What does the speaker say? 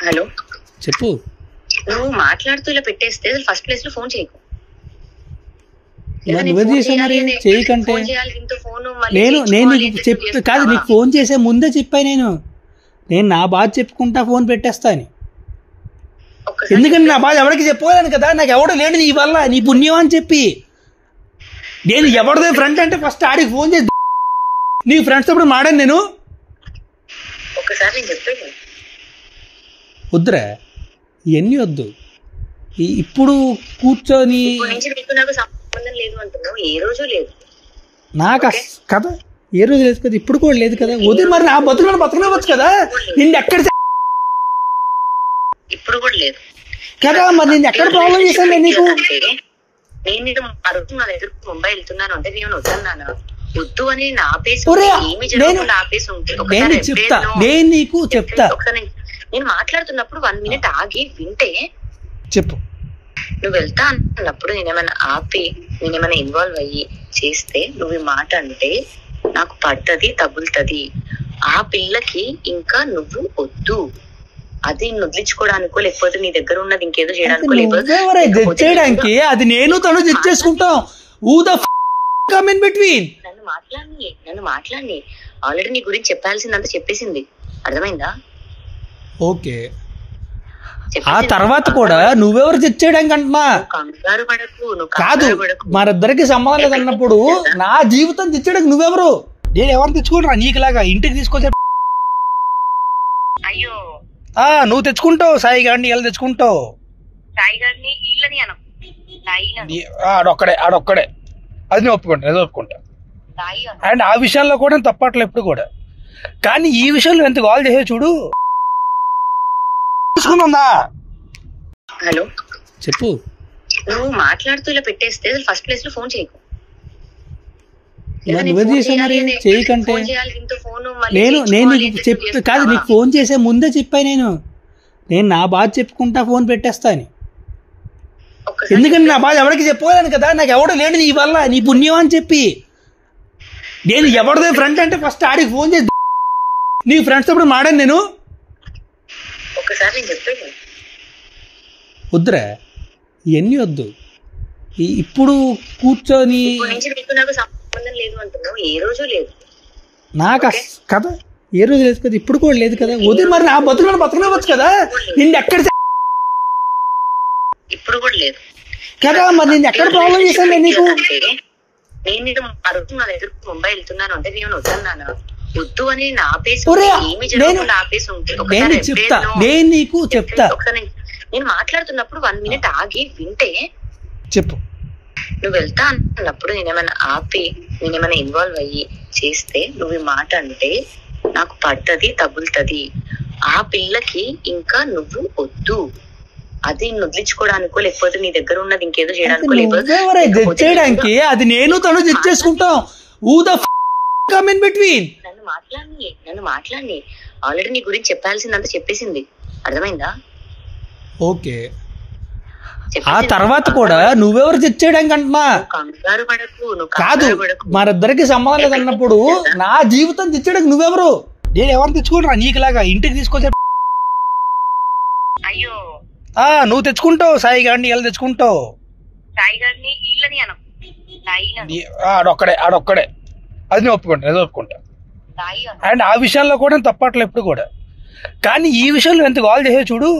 Hello చెప్పు. నువ్వు మాట్లాడుతూ ఇలా పెట్టేస్తే ఫస్ట్ ప్లేస్ లో ఫోన్ చేయకు. నువ్వే చేసావు మరి చేయకంటే. నేను నీకు చెప్తా కాదు, నీకు ఫోన్ చేసే ముందే చెప్పా నేను నా బాధ చెప్పుకుంటా ఫోన్ పెట్టేస్తా అని. ఎందుకంటే నా బాధ ఎవరికి చెప్పుకోలేను కదా, నాకు ఎవడో లేడు నీ వల్ల, నీ పుణ్యం అని చెప్పి. నేను ఎవరిదే ఫ్రెండ్ అంటే ఫస్ట్ ఆడికి ఫోన్ చేసి నీ ఫ్రెండ్స్ అప్పుడు మాడాను నేను. వద్దురా ఇవన్నీ వద్దు. ఇప్పుడు కూర్చొని నాకు కదా ఏ రోజు లేదు కదా, ఇప్పుడు కూడా లేదు కదా. వదిలి మరి నా బతుకులను బతకనివ్వచ్చు కదా. నిన్ను ఎక్కడ ఇప్పుడు కూడా లేదు కదా, మరి నేను ఎక్కడ ప్రాబ్లం చేశాను నీకు? నేను నా దగ్గర ముంబై వెళ్తున్నాను అంటే నేను వద్దన్నాను. వద్దు అని నేను నీకు చెప్తా. నేను మాట్లాడుతున్నప్పుడు 1 minute ఆగి వింటే చెప్పు. నువ్వు వెళ్తా అన్నప్పుడు నేనేమైనా ఆపి నేనేమైనా ఇన్వాల్వ్ అయ్యి చేస్తే నువ్వు ఈ మాట అంటే నాకు పడ్డది తగులుతుంది. ఆ పిల్లకి ఇంకా నువ్వు వద్దు, అది వదిలించుకోవడానికో లేకపోతే నీ దగ్గర ఉన్నది ఇంకేదో చేయడానికో చేయడానికి అది నేను తను జడ్జ్ చేసుకుంటాం. నన్ను మాట్లాడి ఆల్రెడీ నీ గురించి చెప్పాల్సిందంతా చెప్పేసింది, అర్థమైందా? ఓకే, ఆ తర్వాత కూడా నువ్వెవరు జడ్జ్ చేయడానికి అంటున్నా కాదు. మరిద్దరికి సంబంధం లేదన్నప్పుడు నా జీవితం తెచ్చడానికి నువ్వెవరు? నేను ఎవరు తెచ్చుకుంటా నీకులాగా ఇంటికి తీసుకొచ్చా? అయ్యో నువ్వు తెచ్చుకుంటావు, సాయి గారిని ఇలా తెచ్చుకుంటావు. ఆడొక్కడే అది నేను ఒప్పుకుంటా. అండ్ ఆ విషయాల్లో కూడా నేను తప్పట్లే ఎప్పుడు కూడా. కానీ ఈ విషయంలో ఎంత కాల్ చేసే చూడు. హలో చెప్పు. నువ్వు మాట్లాడుతూ ఇలా పెట్టేస్తే ఫస్ట్ ప్లేస్ లో ఫోన్ చేయకు. నువ్వే చేసావు మరి చేయకంటే. నేను నీకు చెప్తా కాదు, నీకు ఫోన్ చేసే ముందే చెప్పా నేను నా బాధ చెప్పుకుంటా ఫోన్ పెట్టేస్తా అని. ఎందుకంటే నా బాధ ఎవరికి చెప్పుకోలేను కదా, నాకు ఎవడో లేడు నీ వల్ల, నీ పుణ్యం అని చెప్పి. నేను ఎవరిదే ఫ్రెండ్ అంటే ఫస్ట్ ఆడికి ఫోన్ చేసి నీ ఫ్రెండ్స్ అప్పుడు మాడాను నేను. వద్దురా ఇవన్నీ వద్దు. ఇప్పుడు కూర్చొని నాకు కదా ఏ రోజు లేదు కదా, ఇప్పుడు కూడా లేదు కదా. వదిలి మరి నా బతుకులను బతకనివ్వచ్చు కదా. నిన్ను ఎక్కడ ఇప్పుడు కూడా లేదు కదా, మరి నేను ఎక్కడ ప్రాబ్లం చేశాను నీకు? నేను నా దగ్గర ముంబై వెళ్తున్నాను అంటే నేను వద్దన్నాను. వద్దు అని నేను నీకు చెప్తా. నేను మాట్లాడుతున్నప్పుడు 1 minute ఆగి వింటే చెప్పు. నువ్వు వెళ్తా అన్నప్పుడు నేనేమైనా ఆపి నేనేమైనా ఇన్వాల్వ్ అయ్యి చేస్తే నువ్వు ఈ మాట అంటే నాకు పడ్డది తగులుతుంది. ఆ పిల్లకి ఇంకా నువ్వు వద్దు, అది వదిలించుకోవడానికో లేకపోతే నీ దగ్గర ఉన్నది ఇంకేదో చేయడానికో చేయడానికి అది నేను తను జడ్జ్ చేసుకుంటాం. నన్ను మాట్లాడి ఆల్రెడీ నీ గురించి చెప్పాల్సిందంతా చెప్పేసింది, అర్థమైందా? ఓకే, ఆ తర్వాత కూడా నువ్వెవరు జడ్జ్ చేయడానికి అంటున్నా కాదు. మరిద్దరికి సంబంధం లేదన్నప్పుడు నా జీవితం తెచ్చడానికి నువ్వెవరు? నేను ఎవరు తెచ్చుకుంటా నీకులాగా ఇంటికి తీసుకొచ్చా? అయ్యో నువ్వు తెచ్చుకుంటావు, సాయి గారిని ఇలా తెచ్చుకుంటావు. ఆడొక్కడే అది నేను ఒప్పుకుంటా. అండ్ ఆ విషయాల్లో కూడా నేను తప్పట్లే ఎప్పుడు కూడా. కానీ ఈ విషయంలో ఎంత కాల్ చేసే చూడు.